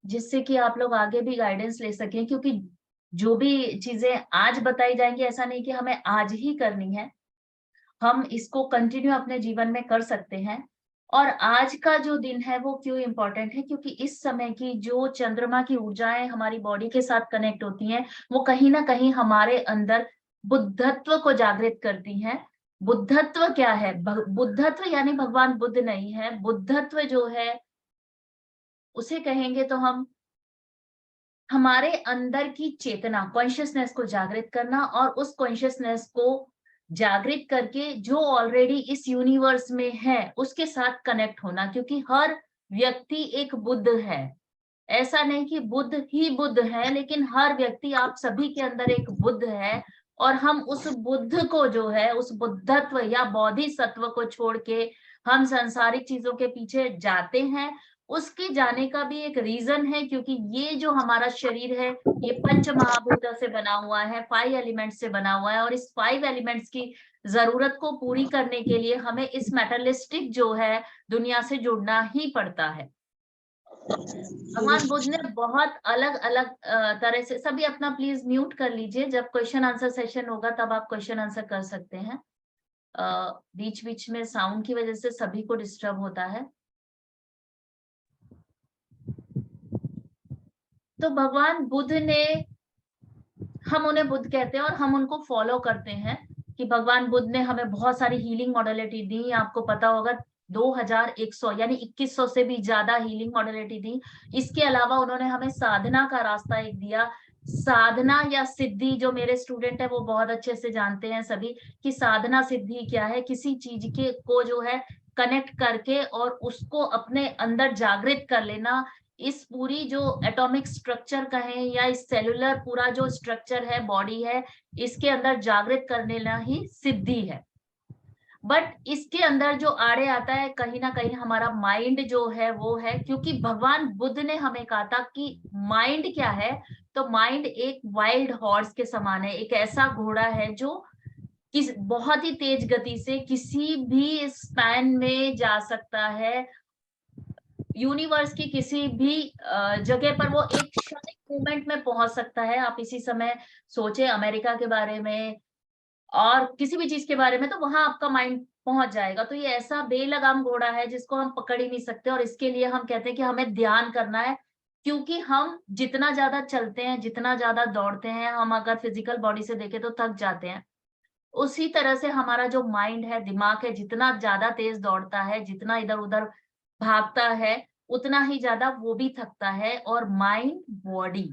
जिससे कि आप लोग आगे भी गाइडेंस ले सकें, क्योंकि जो भी चीजें आज बताई जाएंगी ऐसा नहीं कि हमें आज ही करनी है, हम इसको कंटिन्यू अपने जीवन में कर सकते हैं। और आज का जो दिन है वो क्यों इम्पोर्टेंट है, क्योंकि इस समय की जो चंद्रमा की ऊर्जाएं हमारी बॉडी के साथ कनेक्ट होती हैं, वो कहीं ना कहीं हमारे अंदर बुद्धत्व को जागृत करती हैं। बुद्धत्व क्या है? बुद्धत्व यानी भगवान बुद्ध नहीं है। बुद्धत्व जो है उसे कहेंगे तो हम हमारे अंदर की चेतना, कॉन्शियसनेस को जागृत करना, और उस कॉन्शियसनेस को जागृत करके जो ऑलरेडी इस यूनिवर्स में है उसके साथ कनेक्ट होना। क्योंकि हर व्यक्ति एक बुद्ध है। ऐसा नहीं कि बुद्ध ही बुद्ध है, लेकिन हर व्यक्ति, आप सभी के अंदर एक बुद्ध है। और हम उस बुद्ध को जो है, उस बुद्धत्व या बोधिसत्व को छोड़ के हम सांसारिक चीजों के पीछे जाते हैं। उसके जाने का भी एक रीजन है, क्योंकि ये जो हमारा शरीर है ये पंच महाभूतों से बना हुआ है, 5 एलिमेंट से बना हुआ है। और इस 5 एलिमेंट्स की जरूरत को पूरी करने के लिए हमें इस मेटलिस्टिक जो है दुनिया से जुड़ना ही पड़ता है। भगवान बुद्ध ने बहुत अलग अलग तरह से, सभी अपना प्लीज म्यूट कर लीजिए, जब क्वेश्चन आंसर सेशन होगा तब आप क्वेश्चन आंसर कर सकते हैं। बीच बीच में साउंड की वजह से सभी को डिस्टर्ब होता है। तो भगवान बुद्ध ने, हम उन्हें बुद्ध कहते हैं और हम उनको फॉलो करते हैं कि भगवान बुद्ध ने हमें बहुत सारी हीलिंग मॉडलिटी दी। आपको पता होगा 2100 यानी 2100 से भी ज्यादा हीलिंग मॉडलिटी दी। इसके अलावा उन्होंने हमें साधना का रास्ता एक दिया। साधना या सिद्धि, जो मेरे स्टूडेंट है वो बहुत अच्छे से जानते हैं सभी कि साधना सिद्धि क्या है। किसी चीज के को जो है कनेक्ट करके और उसको अपने अंदर जागृत कर लेना। इस पूरी जो एटॉमिक स्ट्रक्चर कहें या इस सेलुलर पूरा जो स्ट्रक्चर है, बॉडी है, इसके अंदर जागृत करने ना ही सिद्धि है। बट इसके अंदर जो आड़े आता है कहीं ना कहीं हमारा माइंड जो है वो है, क्योंकि भगवान बुद्ध ने हमें कहा था कि माइंड क्या है। तो माइंड एक वाइल्ड हॉर्स के समान है, एक ऐसा घोड़ा है जो बहुत ही तेज गति से किसी भी स्पैन में जा सकता है। यूनिवर्स की किसी भी जगह पर वो एक क्षणिक मोमेंट में पहुंच सकता है। आप इसी समय सोचे अमेरिका के बारे में और किसी भी चीज के बारे में, तो वहां आपका माइंड पहुंच जाएगा। तो ये ऐसा बेलगाम घोड़ा है जिसको हम पकड़ ही नहीं सकते, और इसके लिए हम कहते हैं कि हमें ध्यान करना है। क्योंकि हम जितना ज्यादा चलते हैं, जितना ज्यादा दौड़ते हैं, हम अगर फिजिकल बॉडी से देखें तो थक जाते हैं। उसी तरह से हमारा जो माइंड है, दिमाग है, जितना ज्यादा तेज दौड़ता है, जितना इधर उधर भागता है, उतना ही ज्यादा वो भी थकता है। और माइंड, बॉडी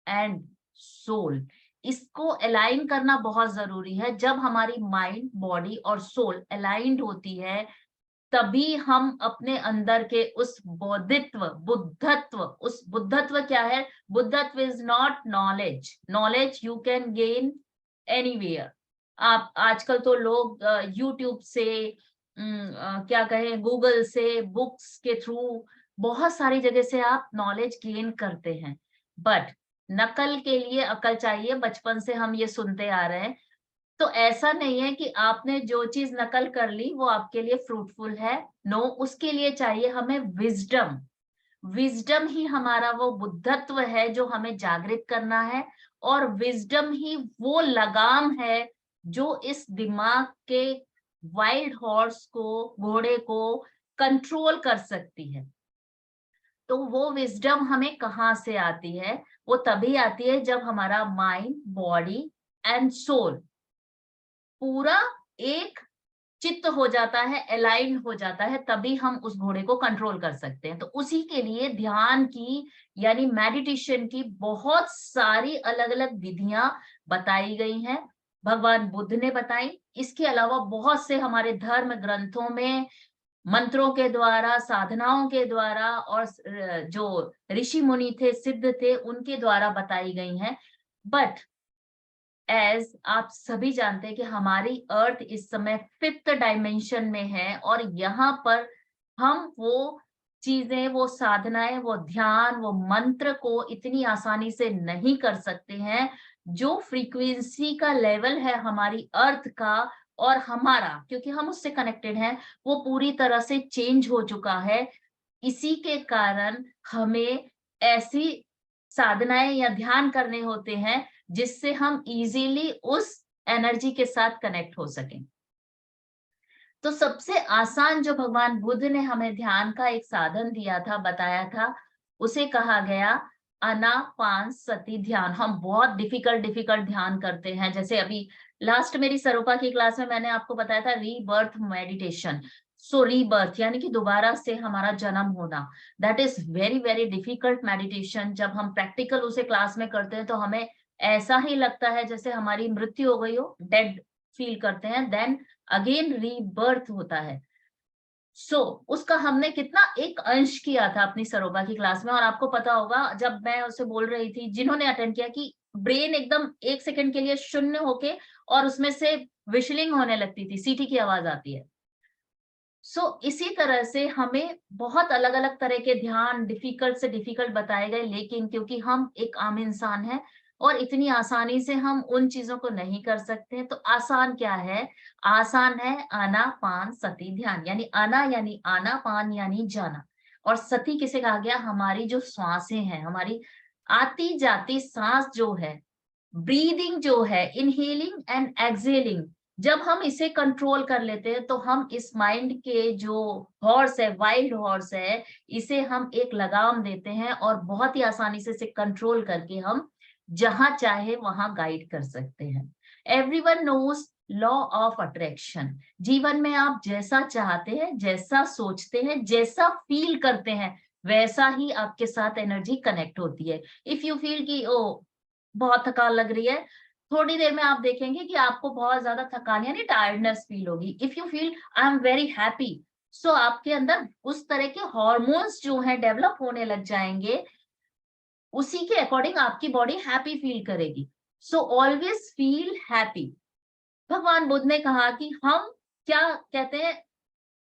एंड सोल, इसको अलाइन करना बहुत जरूरी है। जब हमारी माइंड, बॉडी और सोल अलाइंड होती है, तभी हम अपने अंदर के उस बौद्धित्व, बुद्धत्व, उस बुद्धत्व क्या है? बुद्धत्व is not knowledge. Knowledge you can gain anywhere. आप आजकल तो लोग यूट्यूब से, क्या कहें, गूगल से, बुक्स के थ्रू, बहुत सारी जगह से आप नॉलेज गेन करते हैं। बट नकल के लिए अकल चाहिए, बचपन से हम ये सुनते आ रहे हैं। तो ऐसा नहीं है कि आपने जो चीज नकल कर ली वो आपके लिए फ्रूटफुल है। नो, उसके लिए चाहिए हमें विजडम। विजडम ही हमारा वो बुद्धत्व है जो हमें जागृत करना है। और विजडम ही वो लगाम है जो इस दिमाग के वाइल्ड हॉर्स को, घोड़े को कंट्रोल कर सकती है। तो वो विजडम हमें कहाँ से आती है? वो तभी आती है जब हमारा माइंड, बॉडी एंड सोल पूरा एक चित्त हो जाता है, अलाइन हो जाता है, तभी हम उस घोड़े को कंट्रोल कर सकते हैं। तो उसी के लिए ध्यान की, यानी मेडिटेशन की बहुत सारी अलग अलग विधियां बताई गई हैं, भगवान बुद्ध ने बताई। इसके अलावा बहुत से हमारे धर्म ग्रंथों में मंत्रों के द्वारा, साधनाओं के द्वारा, और जो ऋषि मुनि थे, सिद्ध थे, उनके द्वारा बताई गई हैं। बट एज आप सभी जानते हैं कि हमारी अर्थ इस समय 5th डायमेंशन में है, और यहाँ पर हम वो चीजें, वो साधनाएं, वो ध्यान, वो मंत्र को इतनी आसानी से नहीं कर सकते हैं। जो फ्रीक्वेंसी का लेवल है हमारी अर्थ का और हमारा, क्योंकि हम उससे कनेक्टेड हैं, वो पूरी तरह से चेंज हो चुका है। इसी के कारण हमें ऐसी साधनाएं या ध्यान करने होते हैं जिससे हम इजीली उस एनर्जी के साथ कनेक्ट हो सकें। तो सबसे आसान जो भगवान बुद्ध ने हमें ध्यान का एक साधन दिया था, बताया था, उसे कहा गया आनापानसति ध्यान। हम बहुत डिफिकल्ट ध्यान करते हैं, जैसे अभी लास्ट मेरी सरोपा की क्लास में मैंने आपको बताया था रीबर्थ मेडिटेशन। सो रीबर्थ यानी कि दोबारा से हमारा जन्म होना, that is very very difficult meditation. जब हम प्रैक्टिकल उसे क्लास में करते हैं तो हमें ऐसा ही लगता है जैसे हमारी मृत्यु हो गई हो, डेड फील करते हैं, देन अगेन रीबर्थ होता है। उसका हमने कितना एक अंश किया था अपनी सरोबा की क्लास में। और आपको पता होगा जब मैं उसे बोल रही थी, जिन्होंने अटेंड किया, कि ब्रेन एकदम 1 सेकंड के लिए शून्य होके और उसमें से विशलिंग होने लगती थी, सीटी की आवाज आती है। इसी तरह से हमें बहुत अलग अलग तरह के ध्यान डिफिकल्ट से डिफिकल्ट बताए गए, लेकिन क्योंकि हम एक आम इंसान हैं और इतनी आसानी से हम उन चीजों को नहीं कर सकते, तो आसान क्या है? आसान है आनापान सती ध्यान। यानी आना यानी आना, पान यानी जाना, और सती किसे कहा गया? हमारी जो श्वासें हैं, हमारी आती जाती सांस जो है, ब्रीदिंग जो है, इनहेलिंग एंड एक्सहेलिंग, जब हम इसे कंट्रोल कर लेते हैं तो हम इस माइंड के जो हॉर्स है, वाइल्ड हॉर्स है, इसे हम एक लगाम देते हैं और बहुत ही आसानी से इसे कंट्रोल करके हम जहां चाहे वहां गाइड कर सकते हैं। Everyone knows law of attraction. जीवन में आप जैसा चाहते हैं, जैसा सोचते हैं, जैसा फील करते हैं, वैसा ही आपके साथ एनर्जी कनेक्ट होती है। इफ यू फील कि ओ बहुत थकान लग रही है, थोड़ी देर में आप देखेंगे कि आपको बहुत ज्यादा थकान यानी टायर्डनेस फील होगी। If you feel I am very happy, so आपके अंदर उस तरह के हॉर्मोन्स जो है डेवलप होने लग जाएंगे, उसी के अकॉर्डिंग आपकी बॉडी हैप्पी फील करेगी। So always feel happy. भगवान बुद्ध ने कहा कि हम क्या कहते हैं,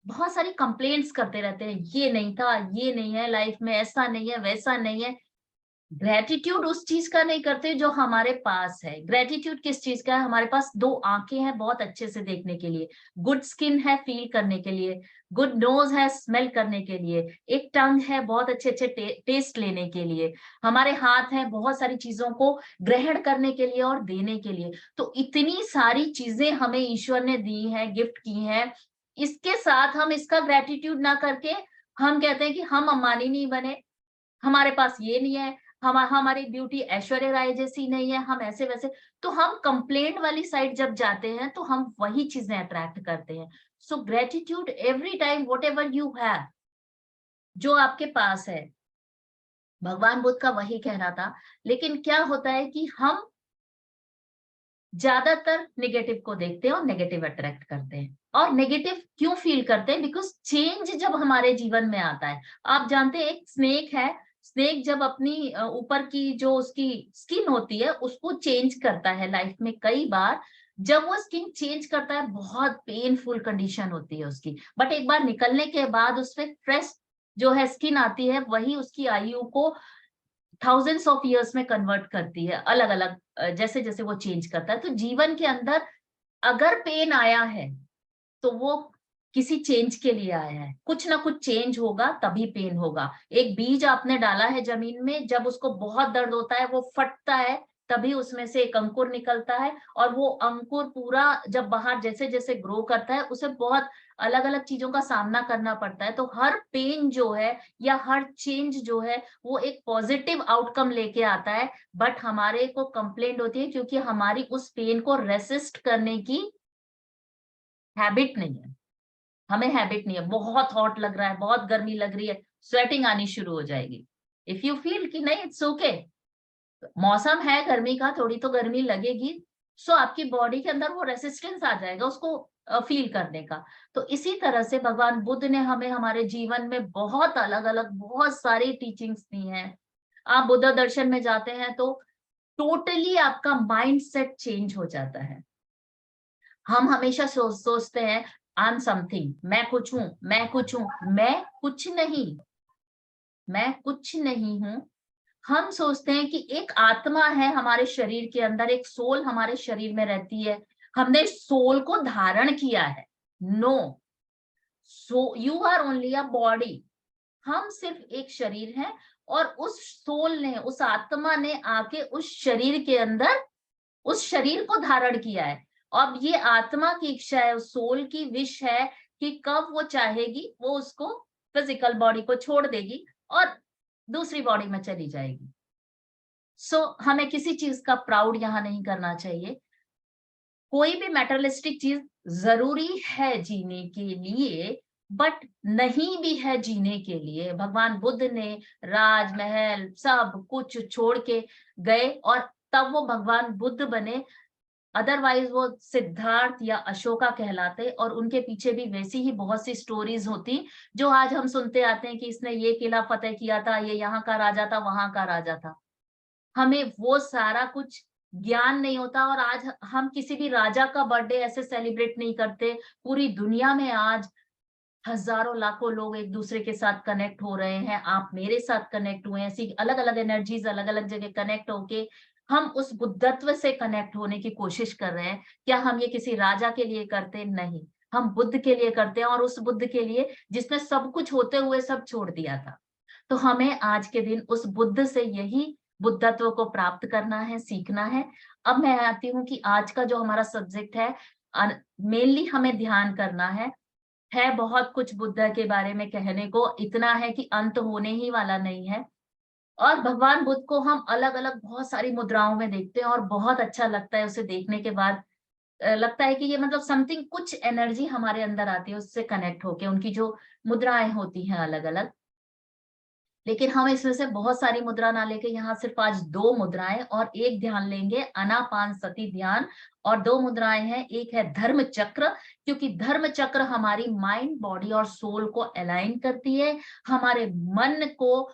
बहुत सारी कंप्लेंट्स करते रहते हैं, ये नहीं था, ये नहीं है लाइफ में, ऐसा नहीं है, वैसा नहीं है। ग्रेटिट्यूड उस चीज का नहीं करते जो हमारे पास है। ग्रेटिट्यूड किस चीज का है? हमारे पास 2 आंखें हैं बहुत अच्छे से देखने के लिए, गुड स्किन है फील करने के लिए, गुड नोज है स्मेल करने के लिए, एक टंग है बहुत अच्छे अच्छे टेस्ट लेने के लिए, हमारे हाथ हैं बहुत सारी चीजों को ग्रहण करने के लिए और देने के लिए। तो इतनी सारी चीजें हमें ईश्वर ने दी हैं, गिफ्ट की हैं। इसके साथ हम इसका ग्रेटिट्यूड ना करके हम कहते हैं कि हम अंबानी नहीं बने, हमारे पास ये नहीं है, हमारी ब्यूटी ऐश्वर्या राय जैसी नहीं है, हम ऐसे वैसे। तो हम कंप्लेंट वाली साइड जब जाते हैं तो हम वही चीजें अट्रैक्ट करते हैं। So gratitude every time, whatever you have, जो आपके पास है, भगवान बुद्ध का वही कहना था। लेकिन क्या होता है कि हम ज्यादातर नेगेटिव को देखते हैं और नेगेटिव अट्रैक्ट करते हैं। और नेगेटिव क्यों फील करते हैं? बिकॉज चेंज जब हमारे जीवन में आता है, आप जानते हैं एक स्नेक है, स्नेक जब अपनी ऊपर की जो उसकी स्किन होती है उसको चेंज करता है लाइफ में कई बार। जब वो स्किन चेंज करता है बहुत पेनफुल कंडीशन होती है उसकी, बट एक बार निकलने के बाद उसमें फ्रेश जो है स्किन आती है, वही उसकी आयु को थाउजेंड्स ऑफ इयर्स में कन्वर्ट करती है, अलग अलग जैसे जैसे वो चेंज करता है। तो जीवन के अंदर अगर पेन आया है तो वो किसी चेंज के लिए आया है, कुछ ना कुछ चेंज होगा तभी पेन होगा। एक बीज आपने डाला है जमीन में, जब उसको बहुत दर्द होता है वो फटता है, तभी उसमें से एक अंकुर निकलता है। और वो अंकुर पूरा जब बाहर जैसे जैसे ग्रो करता है, उसे बहुत अलग अलग चीजों का सामना करना पड़ता है। तो हर पेन जो है या हर चेंज जो है वो एक पॉजिटिव आउटकम लेके आता है। बट हमारे को कंप्लेंट होती है क्योंकि हमारी उस पेन को रेसिस्ट करने की हैबिट नहीं है। हमें हैबिट नहीं है, बहुत हॉट लग रहा है, बहुत गर्मी लग रही है, स्वेटिंग आनी शुरू हो जाएगी। इफ यू फील कि नहीं इट्स ओके, मौसम है गर्मी का, थोड़ी तो गर्मी लगेगी, सो आपकी बॉडी के अंदर वो रेसिस्टेंस आ जाएगा उसको फील करने का। तो इसी तरह से भगवान बुद्ध ने हमें हमारे जीवन में बहुत अलग अलग बहुत सारी टीचिंग्स दी हैं। आप बुद्ध दर्शन में जाते हैं तो टोटली आपका माइंड सेट चेंज हो जाता है। हम हमेशा सोचते हैं आई एम समथिंग, मैं कुछ हूं, मैं कुछ हूं, मैं कुछ नहीं, मैं कुछ नहीं हूं। हम सोचते हैं कि एक आत्मा है हमारे शरीर के अंदर, एक सोल हमारे शरीर में रहती है, हमने सोल को धारण किया है। No, so you are only a body, हम सिर्फ एक शरीर हैं और उस सोल ने, उस आत्मा ने आके उस शरीर के अंदर उस शरीर को धारण किया है। अब ये आत्मा की इच्छा है, उस सोल की विश है कि कब वो चाहेगी वो उसको फिजिकल बॉडी को छोड़ देगी और दूसरी बॉडी में चली जाएगी। हमें किसी चीज का प्राउड यहाँ नहीं करना चाहिए। कोई भी मेटेरियलिस्टिक चीज जरूरी है जीने के लिए, बट नहीं भी है जीने के लिए। भगवान बुद्ध ने राजमहल सब कुछ छोड़ के गए और तब वो भगवान बुद्ध बने, अदरवाइज वो सिद्धार्थ या अशोका कहलाते और उनके पीछे भी वैसी ही बहुत सी स्टोरीज होती जो आज हम सुनते आते हैं कि इसने ये किला फतेह किया था, ये यहाँ का राजा था, वहां का राजा था। हमें वो सारा कुछ ज्ञान नहीं होता और आज हम किसी भी राजा का बर्थडे ऐसे सेलिब्रेट नहीं करते। पूरी दुनिया में आज हजारों लाखों लोग एक दूसरे के साथ कनेक्ट हो रहे हैं, आप मेरे साथ कनेक्ट हुए हैं, ऐसी अलग अलग एनर्जीज अलग अलग जगह कनेक्ट होके हम उस बुद्धत्व से कनेक्ट होने की कोशिश कर रहे हैं। क्या हम ये किसी राजा के लिए करते? नहीं, हम बुद्ध के लिए करते हैं और उस बुद्ध के लिए जिसने सब कुछ होते हुए सब छोड़ दिया था। तो हमें आज के दिन उस बुद्ध से यही बुद्धत्व को प्राप्त करना है, सीखना है। अब मैं आती हूँ कि आज का जो हमारा सब्जेक्ट है, मेनली हमें ध्यान करना है बहुत कुछ बुद्ध के बारे में कहने को, इतना है कि अंत होने ही वाला नहीं है। और भगवान बुद्ध को हम अलग अलग बहुत सारी मुद्राओं में देखते हैं और बहुत अच्छा लगता है उसे देखने के बाद। लगता है कि ये मतलब समथिंग, कुछ एनर्जी हमारे अंदर आती है उससे कनेक्ट होके, उनकी जो मुद्राएं होती हैं अलग अलग। लेकिन हम इसमें से बहुत सारी मुद्रा ना लेके यहाँ सिर्फ आज 2 मुद्राएं और एक ध्यान लेंगे, अनापान सती ध्यान। और 2 मुद्राएं हैं, एक है धर्म चक्र, क्योंकि धर्म चक्र हमारी माइंड, बॉडी और सोल को अलाइन करती है, हमारे मन को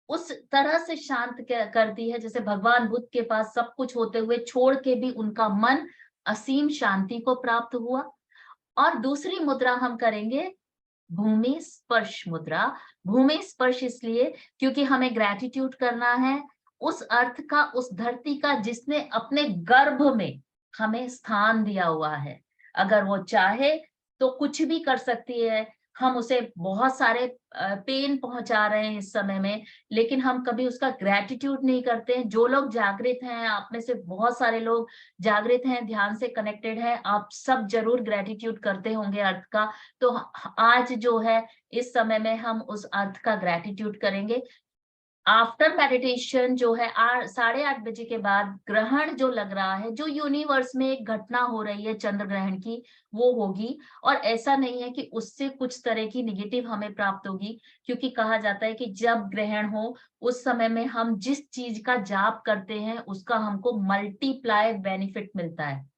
उस तरह से शांत करती है जैसे भगवान बुद्ध के पास सब कुछ होते हुए छोड़ के भी उनका मन असीम शांति को प्राप्त हुआ। और दूसरी मुद्रा हम करेंगे भूमि स्पर्श मुद्रा। भूमि स्पर्श इसलिए क्योंकि हमें ग्रेटिट्यूड करना है उस अर्थ का, उस धरती का जिसने अपने गर्भ में हमें स्थान दिया हुआ है। अगर वो चाहे तो कुछ भी कर सकती है। हम उसे बहुत सारे पेन पहुंचा रहे हैं इस समय में, लेकिन हम कभी उसका ग्रेटिट्यूड नहीं करते हैं। जो लोग जागृत हैं, आप में से बहुत सारे लोग जागृत हैं, ध्यान से कनेक्टेड हैं, आप सब जरूर ग्रेटिट्यूड करते होंगे अर्थ का। तो आज जो है इस समय में हम उस अर्थ का ग्रेटिट्यूड करेंगे। आफ्टर मेडिटेशन जो है 8:30 बजे के बाद ग्रहण जो लग रहा है, जो यूनिवर्स में एक घटना हो रही है चंद्र ग्रहण की, वो होगी। और ऐसा नहीं है कि उससे कुछ तरह की निगेटिव हमें प्राप्त होगी, क्योंकि कहा जाता है कि जब ग्रहण हो उस समय में हम जिस चीज का जाप करते हैं उसका हमको मल्टीप्लाई बेनिफिट मिलता है।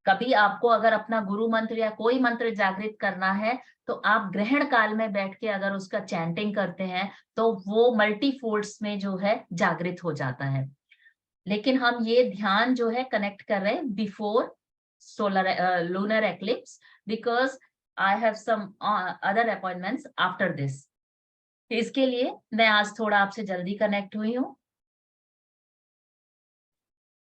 कभी आपको अगर अपना गुरु मंत्र या कोई मंत्र जागृत करना है तो आप ग्रहण काल में बैठ के अगर उसका चैंटिंग करते हैं तो वो मल्टीफोल्ड्स में जो है जागृत हो जाता है। लेकिन हम ये ध्यान जो है कनेक्ट कर रहे हैं before solar lunar eclipse, because I have some other appointments after this. इसके लिए मैं आज थोड़ा आपसे जल्दी कनेक्ट हुई हूँ।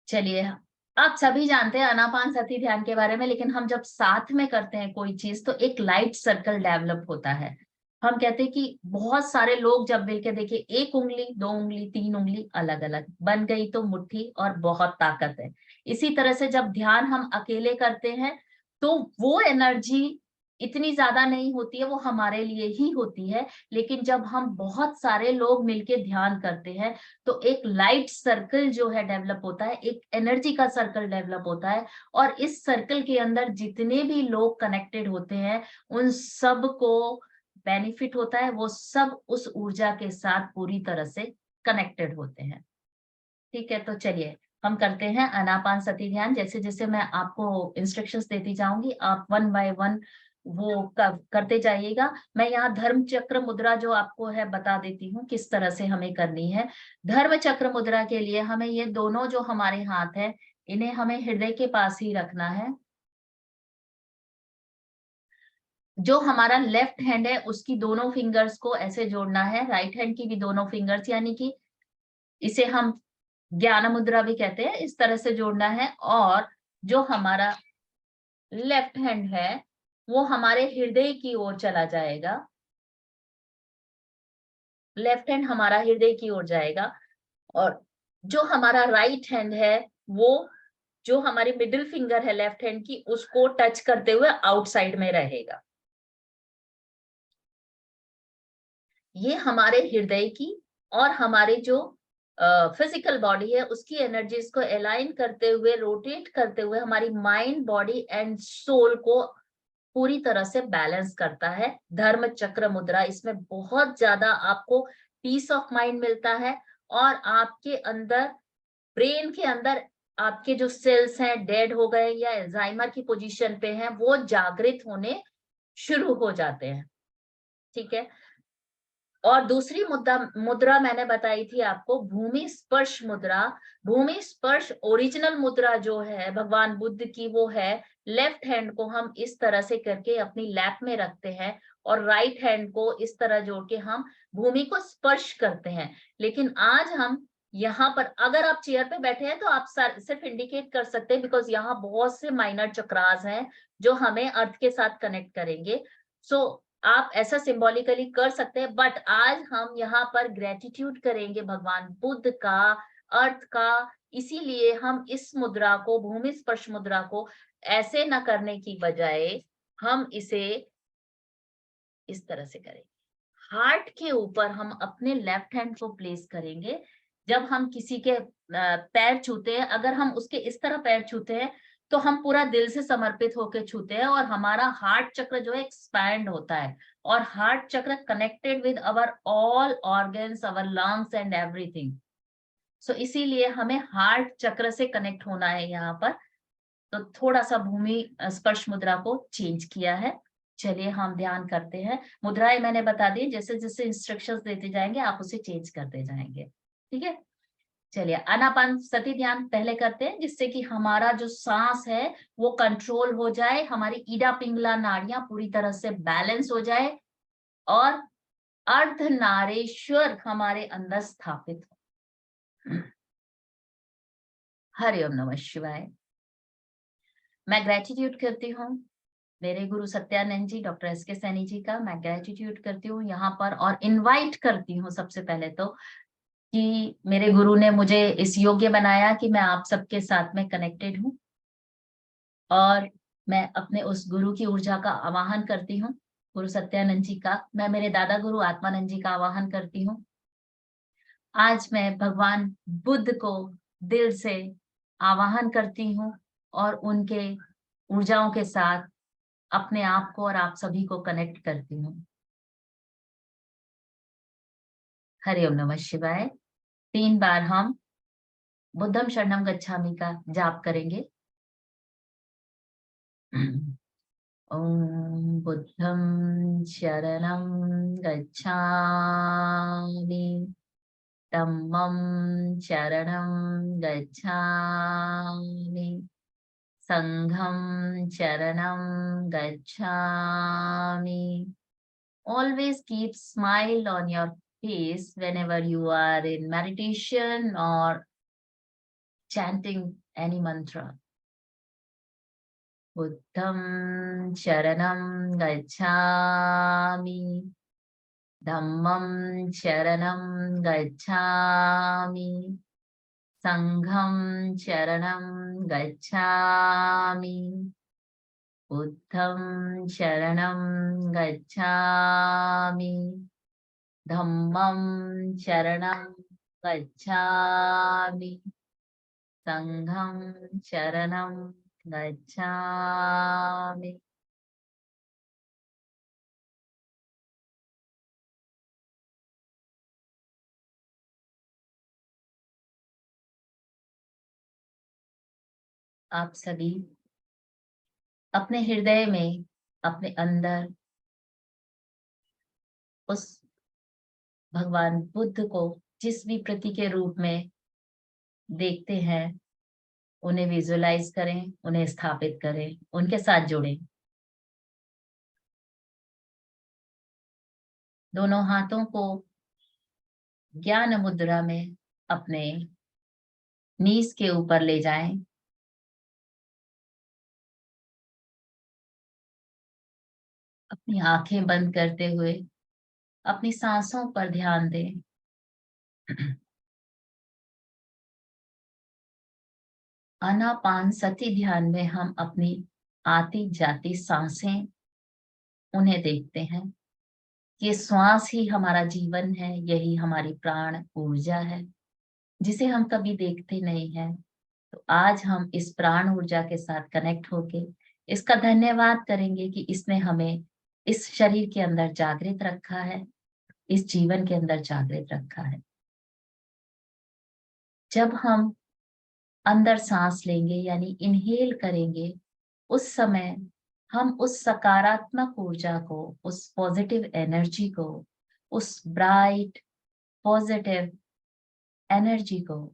चलिए, आप सभी जानते हैं आनापान सती ध्यान के बारे में, लेकिन हम जब साथ में करते हैं कोई चीज तो एक लाइट सर्कल डेवलप होता है। हम कहते हैं कि बहुत सारे लोग जब मिलके देखिए, 1 उंगली 2 उंगली 3 उंगली अलग अलग बन गई तो मुट्ठी और बहुत ताकत है। इसी तरह से जब ध्यान हम अकेले करते हैं तो वो एनर्जी इतनी ज्यादा नहीं होती है, वो हमारे लिए ही होती है। लेकिन जब हम बहुत सारे लोग मिलके ध्यान करते हैं तो एक लाइट सर्कल जो है डेवलप होता है, एक एनर्जी का सर्कल डेवलप होता है। और इस सर्कल के अंदर जितने भी लोग कनेक्टेड होते हैं उन सब को बेनिफिट होता है, वो सब उस ऊर्जा के साथ पूरी तरह से कनेक्टेड होते हैं। ठीक है, तो चलिए हम करते हैं आनापान सती ध्यान। जैसे जैसे मैं आपको इंस्ट्रक्शंस देती जाऊंगी आप 1 बाय 1 वो करते जाइएगा। मैं यहाँ धर्म चक्र मुद्रा जो आपको है बता देती हूँ किस तरह से हमें करनी है। धर्म चक्र मुद्रा के लिए हमें ये दोनों जो हमारे हाथ है इन्हें हमें हृदय के पास ही रखना है। जो हमारा लेफ्ट हैंड है उसकी दोनों फिंगर्स को ऐसे जोड़ना है, राइट हैंड की भी दोनों फिंगर्स, यानी कि इसे हम ज्ञान मुद्रा भी कहते हैं, इस तरह से जोड़ना है। और जो हमारा लेफ्ट हैंड है वो हमारे हृदय की ओर चला जाएगा। लेफ्ट हैंड हमारा हृदय की ओर जाएगा, और जो हमारा राइट हैंड है वो जो हमारी मिडिल फिंगर है लेफ्ट हैंड की, उसको टच करते हुए आउटसाइड में रहेगा। ये हमारे हृदय की और हमारे जो फिजिकल बॉडी है उसकी एनर्जीज को अलाइन करते हुए, रोटेट करते हुए हमारी माइंड, बॉडी एंड सोल को पूरी तरह से बैलेंस करता है। धर्म चक्र मुद्रा, इसमें बहुत ज्यादा आपको पीस ऑफ माइंड मिलता है, और आपके अंदर, ब्रेन के अंदर आपके जो सेल्स हैं डेड हो गए या अल्जाइमर की पोजीशन पे हैं, वो जागृत होने शुरू हो जाते हैं। ठीक है। और दूसरी मुद्रा मुद्रा मैंने बताई थी आपको, भूमि स्पर्श मुद्रा। भूमि स्पर्श ओरिजिनल मुद्रा जो है भगवान बुद्ध की, वो है लेफ्ट हैंड को हम इस तरह से करके अपनी लैप में रखते हैं, और राइट हैंड को इस तरह जोड़ के हम भूमि को स्पर्श करते हैं। लेकिन आज हम यहाँ पर, अगर आप चेयर पे बैठे हैं तो आप सिर्फ इंडिकेट कर सकते हैं, बिकॉज यहाँ बहुत से माइनर चक्रास हैं जो हमें अर्थ के साथ कनेक्ट करेंगे। सो आप ऐसा सिंबॉलिकली कर सकते हैं, बट आज हम यहाँ पर ग्रेटिट्यूड करेंगे भगवान बुद्ध का, अर्थ का। इसीलिए हम इस मुद्रा को, भूमि स्पर्श मुद्रा को ऐसे न करने की बजाय हम इसे इस तरह से करेंगे। हार्ट के ऊपर हम अपने लेफ्ट हैंड को प्लेस करेंगे। जब हम किसी के पैर छूते हैं, अगर हम उसके इस तरह पैर छूते हैं तो हम पूरा दिल से समर्पित होकर छूते हैं, और हमारा हार्ट चक्र जो है एक्सपैंड होता है, और heart chakra connected with our all organs, our lungs and everything. So इसीलिए हमें हार्ट चक्र से कनेक्ट होना है यहाँ पर। तो थोड़ा सा भूमि स्पर्श मुद्रा को चेंज किया है। चलिए हम ध्यान करते हैं। मुद्राएं मैंने बता दी, जैसे जैसे इंस्ट्रक्शंस देते जाएंगे आप उसे चेंज करते जाएंगे। ठीक है। चलिए आनापान सती ध्यान पहले करते हैं, जिससे कि हमारा जो सांस है वो कंट्रोल हो जाए, हमारी ईडा पिंगला नाड़ियां पूरी तरह से बैलेंस हो जाए, और अर्धनारेश्वर हमारे अंदर स्थापित हो। हरि ओम नमः शिवाय। मैं ग्रेटिट्यूड करती हूँ मेरे गुरु सत्यानंद जी, डॉक्टर एस.के. सैनी जी का मैं ग्रेटिट्यूड करती हूँ यहाँ पर, और इनवाइट करती हूँ सबसे पहले तो कि मेरे गुरु ने मुझे इस योग्य बनाया कि मैं आप सबके साथ में कनेक्टेड हूँ, और मैं अपने उस गुरु की ऊर्जा का आवाहन करती हूँ। गुरु सत्यानंद जी का, मैं मेरे दादा गुरु आत्मानंद जी का आवाहन करती हूँ। आज मैं भगवान बुद्ध को दिल से आवाहन करती हूँ, और उनके ऊर्जाओं के साथ अपने आप को और आप सभी को कनेक्ट करती हूँ। हरि ओम नमः शिवाय। 3 बार हम बुद्धम शरणम गच्छामि का जाप करेंगे। ओम बुद्धं शरणं गच्छामि, धम्मं शरणं गच्छामि, संघं शरणं गच्छामि। Always keep smile on your face whenever you are in meditation or chanting any mantra. Buddham Sharanam Gacchami, Dhammam Sharanam Gacchami, Sangham Sharanam Gacchami, Buddham Sharanam Gacchami, Dhammam Sharanam Gacchami, Sangham Sharanam Gacchami। आप सभी अपने हृदय में, अपने अंदर उस भगवान बुद्ध को जिस भी प्रतीक के रूप में देखते हैं, उन्हें विजुअलाइज करें, उन्हें स्थापित करें, उनके साथ जुड़ें। दोनों हाथों को ज्ञान मुद्रा में अपने नीज के ऊपर ले जाएं। अपनी आंखें बंद करते हुए अपनी सांसों पर ध्यान दें। आनापानसति ध्यान में हम अपनी आती जाती सांसें उन्हें देखते हैं। ये श्वास ही हमारा जीवन है, यही हमारी प्राण ऊर्जा है, जिसे हम कभी देखते नहीं हैं। तो आज हम इस प्राण ऊर्जा के साथ कनेक्ट होके इसका धन्यवाद करेंगे कि इसने हमें इस शरीर के अंदर जागृत रखा है, इस जीवन के अंदर जागृत रखा है। जब हम अंदर सांस लेंगे यानी इनहेल करेंगे, उस समय हम उस सकारात्मक ऊर्जा को, उस पॉजिटिव एनर्जी को, उस ब्राइट पॉजिटिव एनर्जी को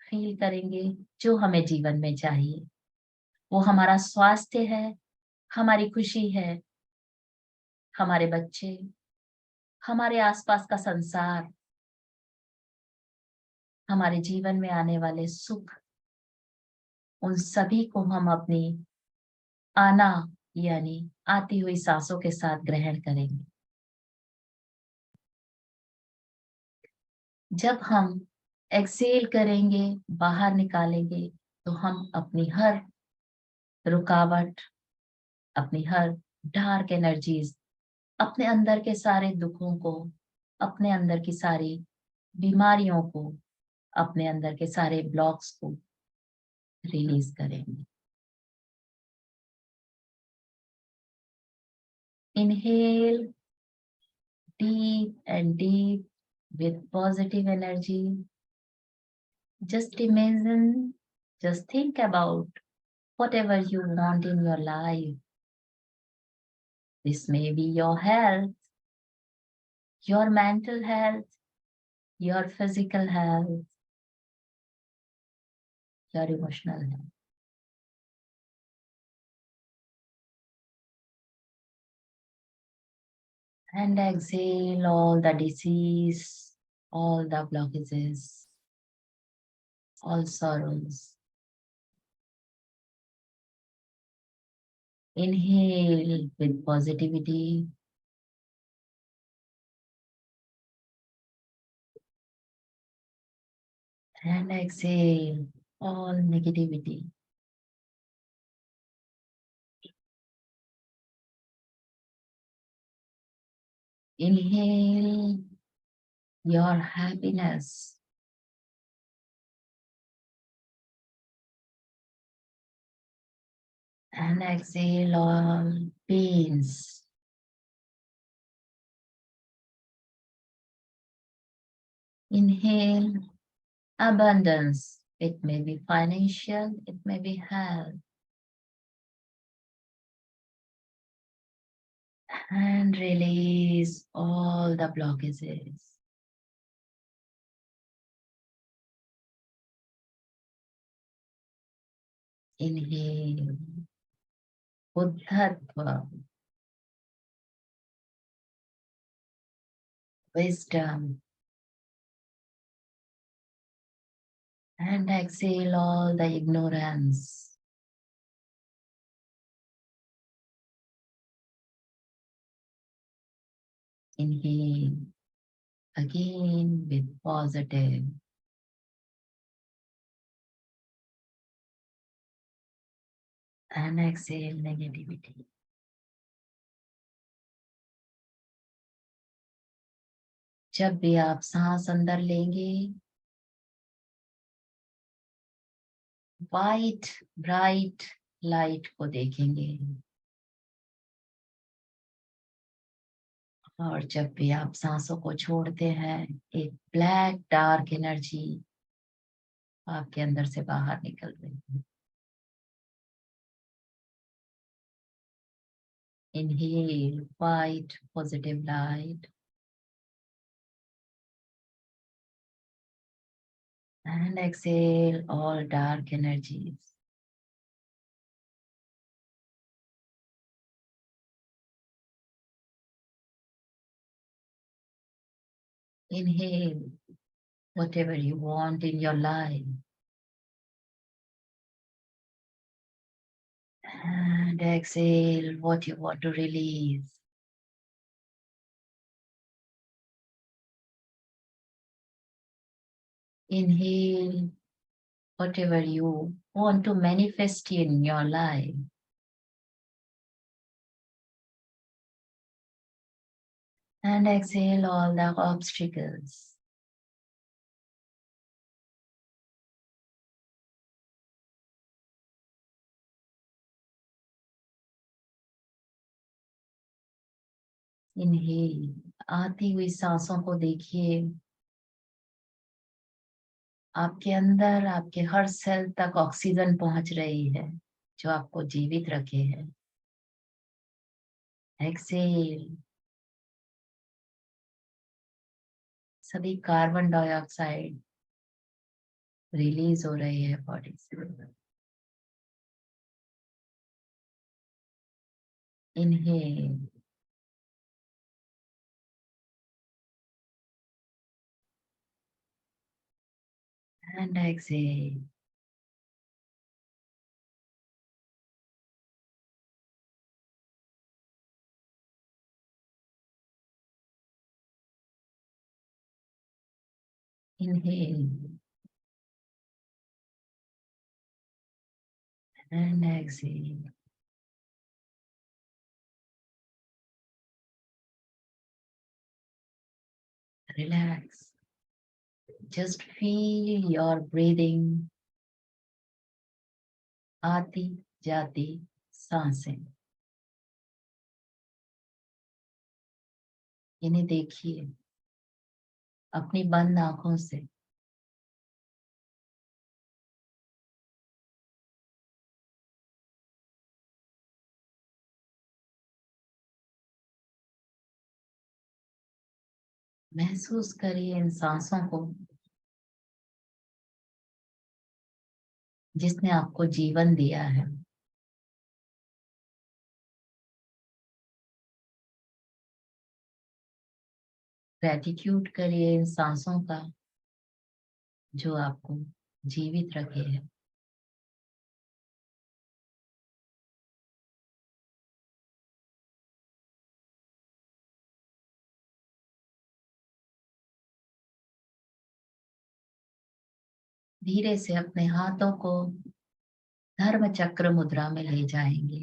फील करेंगे जो हमें जीवन में चाहिए। वो हमारा स्वास्थ्य है, हमारी खुशी है, हमारे बच्चे, हमारे आसपास का संसार, हमारे जीवन में आने वाले सुख, उन सभी को हम अपनी आना यानी आती हुई सांसों के साथ ग्रहण करेंगे। जब हम एक्सेल करेंगे, बाहर निकालेंगे, तो हम अपनी हर रुकावट, अपनी हर डार्क एनर्जीज, अपने अंदर के सारे दुखों को, अपने अंदर की सारी बीमारियों को, अपने अंदर के सारे ब्लॉक्स को रिलीज करेंगे। Inhale deep and deep with positive energy. Just imagine, just think about whatever you want in your life. This may be your health, your mental health, your physical health, your emotional health. And exhale all the disease, all the blockages, all sorrows. Inhale with positivity. And exhale all negativity. Inhale your happiness. And exhale all pains. Inhale abundance. It may be financial, it may be health. And release all the blockages. Inhale Buddhatva, wisdom. And exhale all the ignorance. Inhale again with positive. And exhale negativity. जब भी आप सांस अंदर लेंगे, white bright light को देखेंगे, और जब भी आप सांसों को छोड़ते हैं, एक ब्लैक डार्क एनर्जी आपके अंदर से बाहर निकल रही है। Inhale white positive light and exhale all dark energies. Inhale whatever you want in your life and exhale what you want to release. Inhale whatever you want to manifest in your life. And exhale all the obstacles. Inhale, आती हुई सांसों को देखिए, आपके अंदर आपके हर cell तक oxygen पहुंच रही है जो आपको जीवित रखे है। एक्सेल, सभी कार्बन डाइऑक्साइड रिलीज हो रही है बॉडी से। Inhale, and exhale. Inhale and exhale. Relax. Just feel your breathing. आती जाती सांसें, इन्हें देखिए अपनी बंद आंखों से। महसूस करिए इन सांसों को जिसने आपको जीवन दिया है। ग्रेटिट्यूड करिए इन सांसों का जो आपको जीवित रखे है। धीरे से अपने हाथों को धर्म चक्र मुद्रा में ले जाएंगे।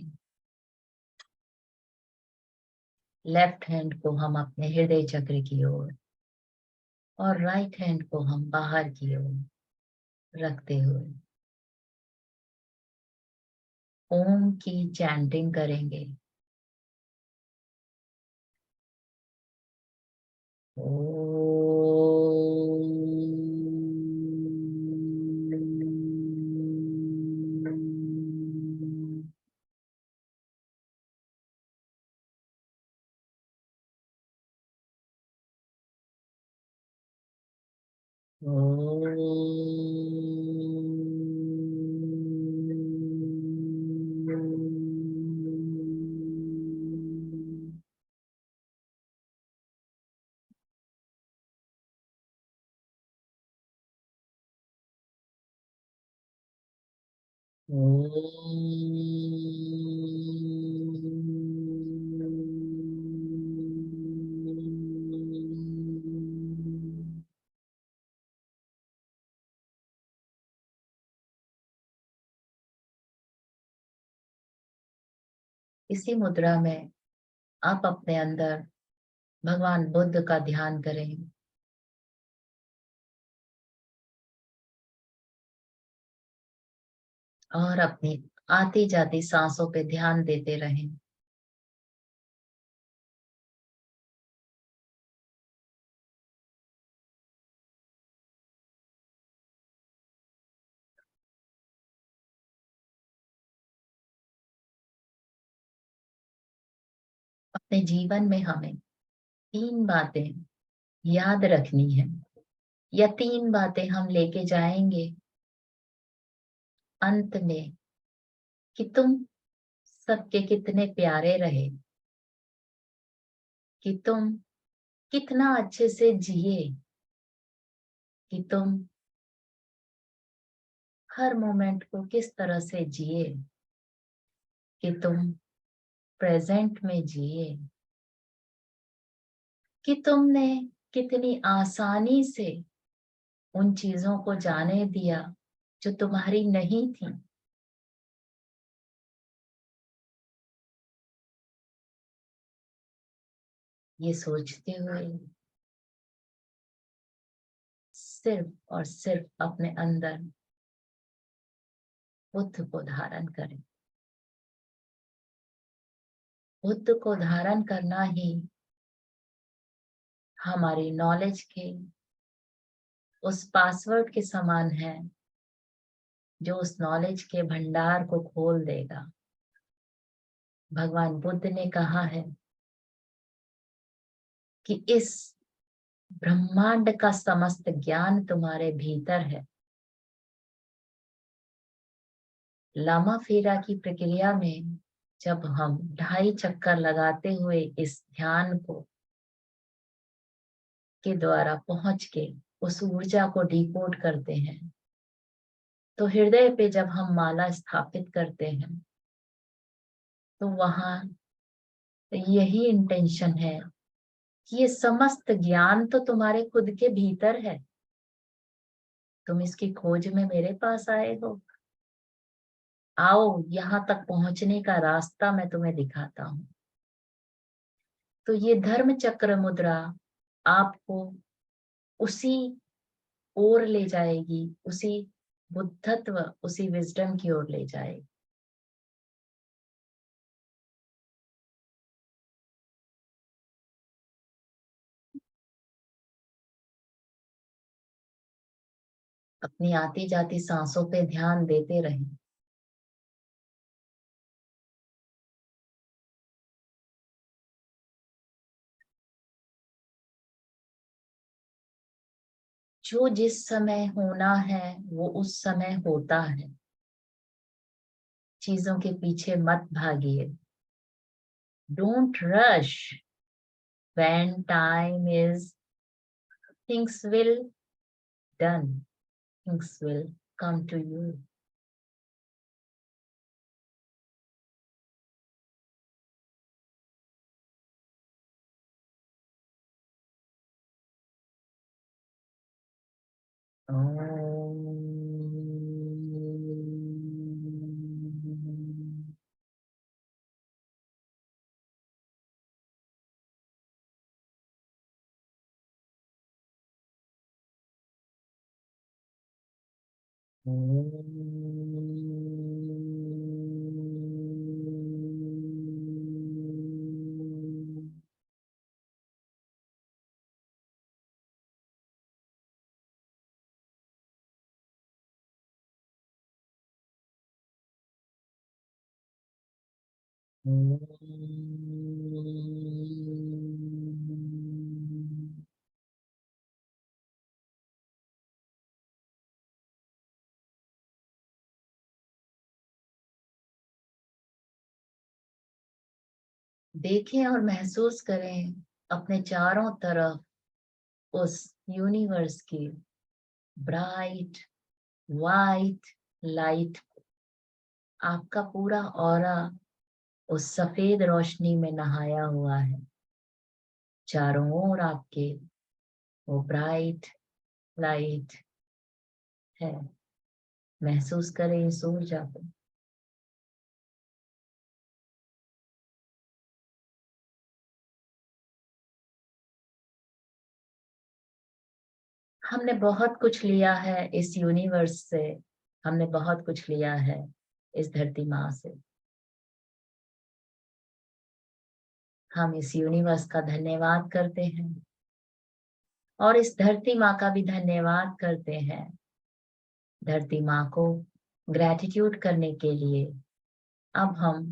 लेफ्ट हैंड को हम अपने हृदय चक्र की ओर और राइट हैंड को हम बाहर की ओर रखते हुए ओम की चैंटिंग करेंगे। इसी मुद्रा में आप अपने अंदर भगवान बुद्ध का ध्यान करें। और अपनी आती जाती सांसों पे ध्यान देते रहें। अपने जीवन में हमें 3 बातें याद रखनी है या 3 बातें हम लेके जाएंगे अंत में कि तुम सबके कितने प्यारे रहे, कि तुम कितना अच्छे से जिए, कि तुम हर मोमेंट को किस तरह से जिए, कि तुम प्रेजेंट में जिए, कि तुमने कितनी आसानी से उन चीजों को जाने दिया जो तुम्हारी नहीं थी। ये सोचते हुए सिर्फ और सिर्फ अपने अंदर बुद्ध को धारण करें। बुद्ध को धारण करना ही हमारी नॉलेज के उस पासवर्ड के समान है जो उस नॉलेज के भंडार को खोल देगा। भगवान बुद्ध ने कहा है कि इस ब्रह्मांड का समस्त ज्ञान तुम्हारे भीतर है। लामा फेरा की प्रक्रिया में जब हम 2.5 चक्कर लगाते हुए इस ध्यान को के द्वारा पहुंच के उस ऊर्जा को डिकोड करते हैं, तो हृदय पे जब हम माला स्थापित करते हैं तो वहां यही इंटेंशन है कि ये समस्त ज्ञान तो तुम्हारे खुद के भीतर है। तुम इसकी खोज में मेरे पास आए हो। आओ, यहाँ तक पहुंचने का रास्ता मैं तुम्हें दिखाता हूँ। तो ये धर्म चक्र मुद्रा आपको उसी ओर ले जाएगी, उसी बुद्धत्व, उसी विजडम की ओर ले जाएगी। अपनी आती जाती सांसों पे ध्यान देते रहें। जो जिस समय होना है वो उस समय होता है। चीजों के पीछे मत भागिए। Don't rush. When time is, things will done, things will come to you. देखें और महसूस करें अपने चारों तरफ उस यूनिवर्स की ब्राइट वाइट लाइट। आपका पूरा ऑरा उस सफेद रोशनी में नहाया हुआ है। चारों ओर आपके वो ब्राइट लाइट है। महसूस करें इस ऊर्जा को। हमने बहुत कुछ लिया है इस यूनिवर्स से। हमने बहुत कुछ लिया है इस धरती माँ से। हम इस यूनिवर्स का धन्यवाद करते हैं और इस धरती माँ का भी धन्यवाद करते हैं। धरती माँ को ग्रैटिट्यूड करने के लिए अब हम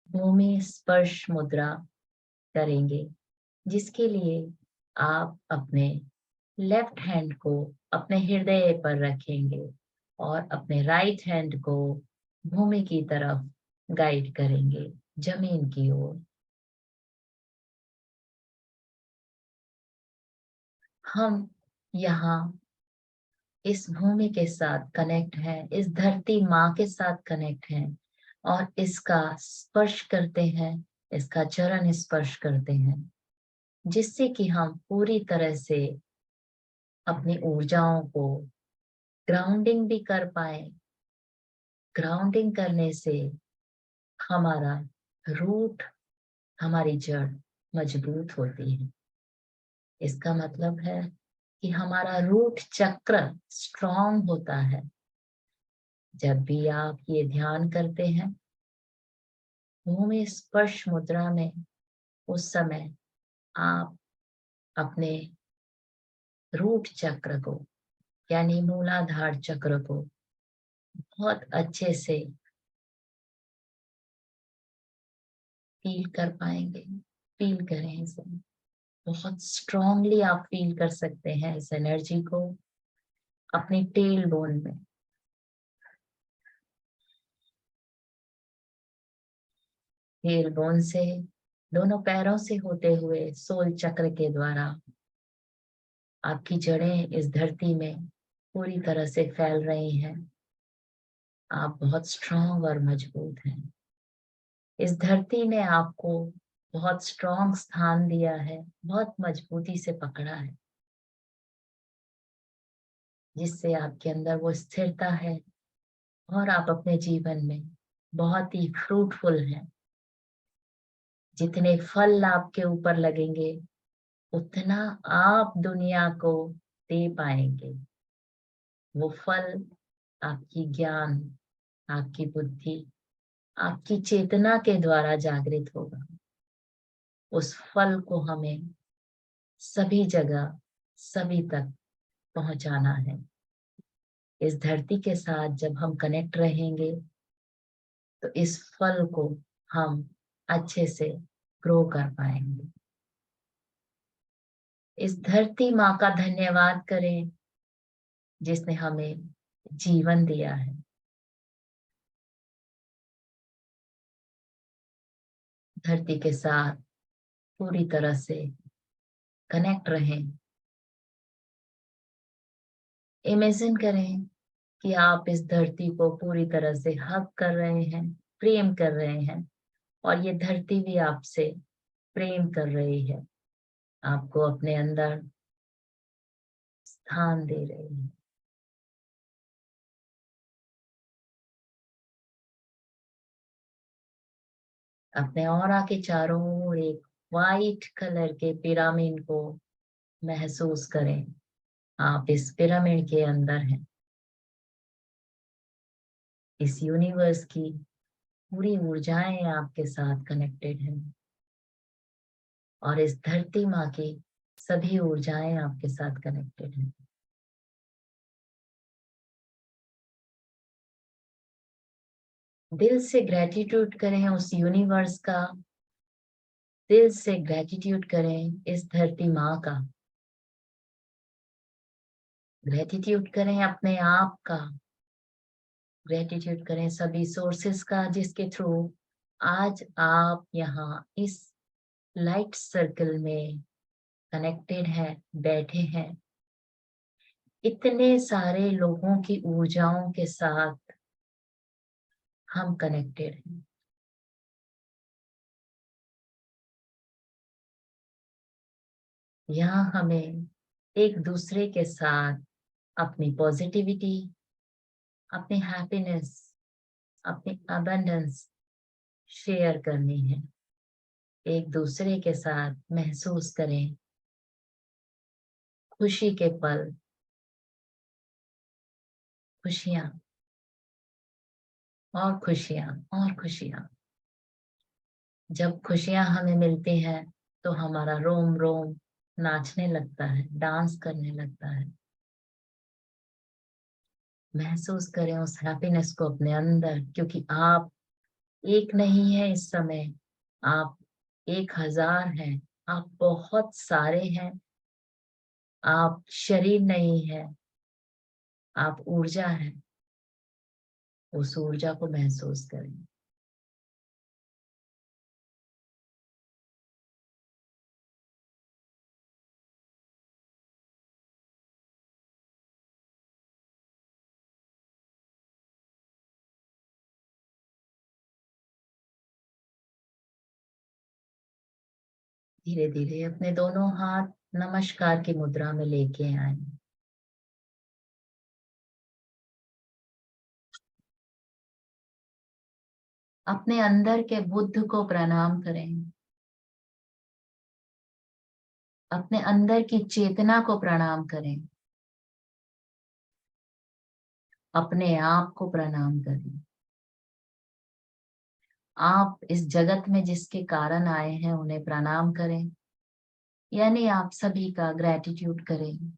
भूमि स्पर्श मुद्रा करेंगे, जिसके लिए आप अपने लेफ्ट हैंड को अपने हृदय पर रखेंगे और अपने राइट हैंड को भूमि की तरफ गाइड करेंगे, जमीन की ओर। हम यहाँ इस भूमि के साथ कनेक्ट हैं, इस धरती माँ के साथ कनेक्ट हैं और इसका स्पर्श करते हैं, इसका चरण स्पर्श करते हैं, जिससे कि हम पूरी तरह से अपनी ऊर्जाओं को ग्राउंडिंग भी कर पाए। ग्राउंडिंग करने से हमारा रूट, हमारी जड़ मजबूत होती है। इसका मतलब है कि हमारा रूट चक्र स्ट्रॉन्ग होता है। जब भी आप ये ध्यान करते हैं भूमि स्पर्श मुद्रा में, उस समय आप अपने रूट चक्र को यानी मूलाधार चक्र को बहुत अच्छे से फील कर पाएंगे। फील करें इसे, बहुत स्ट्रांगली आप फील कर सकते हैं इस एनर्जी को अपनी टेल बोन में। टेल बोन से दोनों पैरों से होते हुए सोल चक्र के द्वारा आपकी जड़ें इस धरती में पूरी तरह से फैल रही हैं। आप बहुत स्ट्रांग और मजबूत हैं। इस धरती ने आपको बहुत स्ट्रांग स्थान दिया है, बहुत मजबूती से पकड़ा है, जिससे आपके अंदर वो स्थिरता है और आप अपने जीवन में बहुत ही फ्रूटफुल हैं। जितने फल आपके ऊपर लगेंगे उतना आप दुनिया को दे पाएंगे। वो फल आपकी ज्ञान, आपकी बुद्धि, आपकी चेतना के द्वारा जागृत होगा। उस फल को हमें सभी जगह, सभी तक पहुंचाना है। इस धरती के साथ जब हम कनेक्ट रहेंगे तो इस फल को हम अच्छे से ग्रो कर पाएंगे। इस धरती माँ का धन्यवाद करें जिसने हमें जीवन दिया है। धरती के साथ पूरी तरह से कनेक्ट रहें। इमेजिन करें कि आप इस धरती को पूरी तरह से हग कर रहे हैं, प्रेम कर रहे हैं और ये धरती भी आपसे प्रेम कर रही है, आपको अपने अंदर स्थान दे रही है। अपने ऑरा के चारों ओर एक वाइट कलर के पिरामिड को महसूस करें। आप इस पिरामिड के अंदर हैं। इस यूनिवर्स की पूरी ऊर्जाएं आपके साथ कनेक्टेड हैं और इस धरती माँ की सभी ऊर्जाएं आपके साथ कनेक्टेड हैं। दिल से ग्रेटिट्यूड करें उस यूनिवर्स का, दिल से ग्रेटिट्यूड करें इस धरती माँ का, ग्रेटिट्यूड करें अपने आप का, ग्रेटिट्यूड करें सभी सोर्सेस का जिसके थ्रू आज आप यहाँ इस लाइट सर्कल में कनेक्टेड हैं, बैठे हैं। इतने सारे लोगों की ऊर्जाओं के साथ हम कनेक्टेड हैं। यहाँ हमें एक दूसरे के साथ अपनी पॉजिटिविटी, अपनी हैप्पीनेस, अपनी अबंडेंस शेयर करनी है। एक दूसरे के साथ महसूस करें खुशी के पल, खुशियां और खुशियां और खुशियां। जब खुशियां हमें मिलती हैं तो हमारा रोम रोम नाचने लगता है, डांस करने लगता है। महसूस करें उस हैप्पीनेस को अपने अंदर, क्योंकि आप एक नहीं है इस समय, आप 1000 हैं, आप बहुत सारे हैं। आप शरीर नहीं है, आप ऊर्जा है। उस ऊर्जा को महसूस करें। धीरे धीरे अपने दोनों हाथ नमस्कार की मुद्रा में लेके आए। अपने अंदर के बुद्ध को प्रणाम करें, अपने अंदर की चेतना को प्रणाम करें, अपने आप को प्रणाम करें। आप इस जगत में जिसके कारण आए हैं उन्हें प्रणाम करें, यानी आप सभी का ग्रैटिट्यूड करें।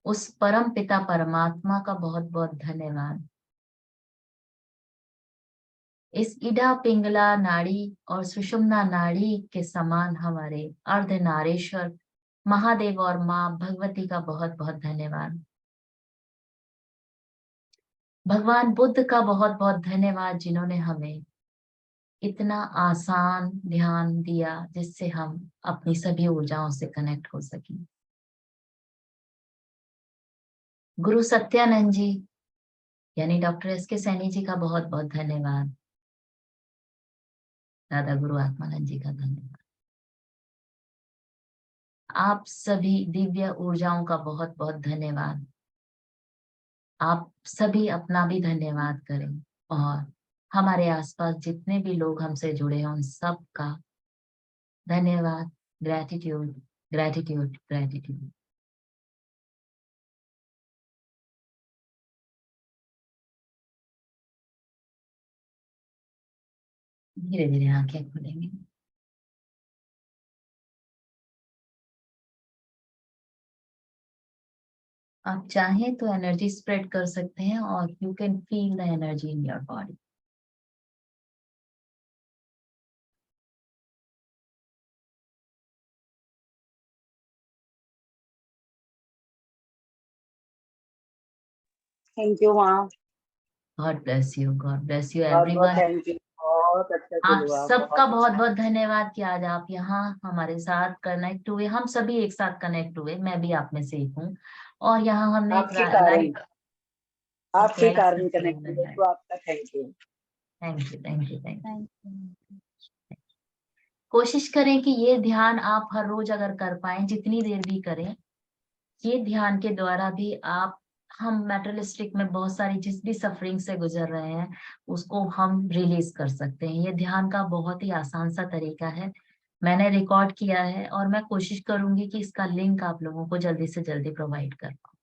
उस परम पिता परमात्मा का बहुत बहुत धन्यवाद। इस इडा पिंगला नाड़ी और सुषुम्ना नाड़ी के समान हमारे अर्धनारीश्वर महादेव और माँ भगवती का बहुत बहुत धन्यवाद। भगवान बुद्ध का बहुत बहुत धन्यवाद, जिन्होंने हमें इतना आसान ध्यान दिया जिससे हम अपनी सभी ऊर्जाओं से कनेक्ट हो सकें। गुरु सत्यानंद जी यानी डॉक्टर एस.के. सैनी जी का बहुत बहुत धन्यवाद। दादा गुरु आत्मानंद जी का धन्यवाद। आप सभी दिव्य ऊर्जाओं का बहुत बहुत धन्यवाद। आप सभी अपना भी धन्यवाद करें और हमारे आसपास जितने भी लोग हमसे जुड़े हैं उन सब का धन्यवाद। Gratitude, gratitude, gratitude. धीरे धीरे आंखें खुलेंगी। आप चाहें तो एनर्जी स्प्रेड कर सकते हैं और you can feel the energy in your body. Thank you माँ। God bless you, God bless you बहुत बहुत एवरीवन। थैंक यू, बहुत अच्छा फील आप हुआ। सबका बहुत बहुत धन्यवाद कि आज आप यहाँ हमारे साथ कनेक्ट हुए। हम सभी एक साथ कनेक्ट हुए, मैं भी आप में से एक हूँ। और यहाँ हमने एक आपके कारण, लाइव आपके लाइव कारण सत्संग कनेक्ट हुए, बनाया। तो आपका thank you. Thank you, thank you, thank you. कोशिश करें कि ये ध्यान आप हर रोज अगर कर पाए, जितनी देर भी करें, ये ध्यान के द्वारा भी आप, हम मेटेरियलिस्टिक में बहुत सारी जिस भी सफरिंग से गुजर रहे हैं उसको हम रिलीज कर सकते हैं। ये ध्यान का बहुत ही आसान सा तरीका है। मैंने रिकॉर्ड किया है और मैं कोशिश करूंगी कि इसका लिंक आप लोगों को जल्दी से जल्दी प्रोवाइड कर पाऊं।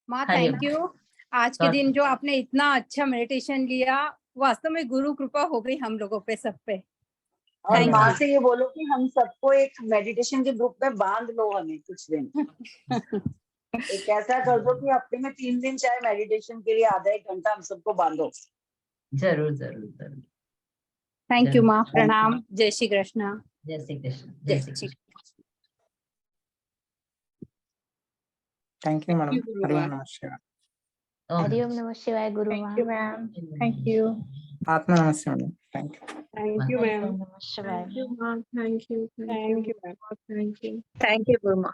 माँ हरिओम। Thank you. आज के दिन जो आपने इतना अच्छा मेडिटेशन लिया, वास्तव में गुरु कृपा हो गई हम लोगों पे, सब पे। और Thank माँ you. से ये बोलो कि हम सबको एक मेडिटेशन के ग्रुप में बांध लो, हमें कुछ दिन। एक ऐसा कर दो कि हफ्ते में 3 दिन चाहे मेडिटेशन के लिए आधा 1 घंटा हम सबको बांधो। जरूर जरूर जरूर। थैंक यू जरूर। माँ। प्रणाम। जय श्री कृष्ण। जय श्री कृष्ण। जय जय Shri Shri Krishna. Thank you madam. Thank you, Hariom Guruvar. नमः शिवाय। हरिओम नमः शिवाय गुरु Thank you, ma'am. ma'am. Thank you. आत्मा नमस्ते madam. Thank you. Thank you, Hariom ma'am. नमः शिवाय। Thank you, ma'am. Thank you. Thank you, ma'am. Thank you. Thank you, Guru Ma.